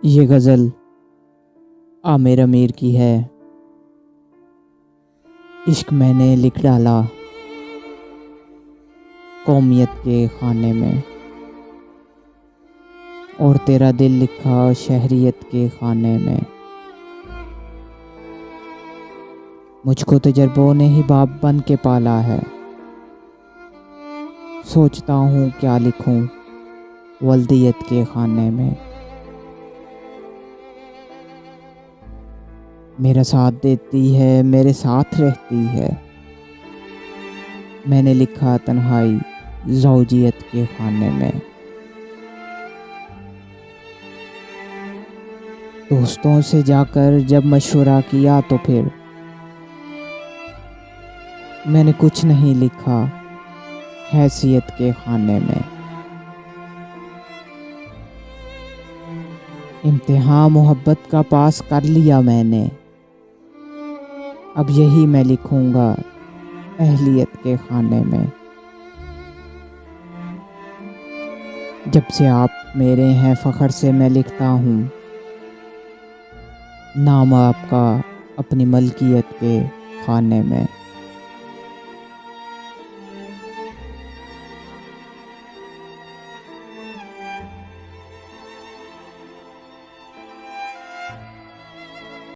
یہ غزل عامر امیر کی ہے۔ عشق میں نے لکھ ڈالا قومیت کے خانے میں، اور تیرا دل لکھا شہریت کے خانے میں۔ مجھ کو تجربوں نے ہی باپ بن کے پالا ہے، سوچتا ہوں کیا لکھوں ولدیت کے خانے میں۔ میرا ساتھ دیتی ہے، میرے ساتھ رہتی ہے، میں نے لکھا تنہائی زوجیت کے خانے میں۔ دوستوں سے جا کر جب مشورہ کیا تو پھر میں نے کچھ نہیں لکھا حیثیت کے خانے میں۔ امتحان محبت کا پاس کر لیا میں نے، اب یہی میں لکھوں گا اہلیت کے خانے میں۔ جب سے آپ میرے ہیں فخر سے میں لکھتا ہوں نام آپ کا اپنی ملکیت کے خانے میں۔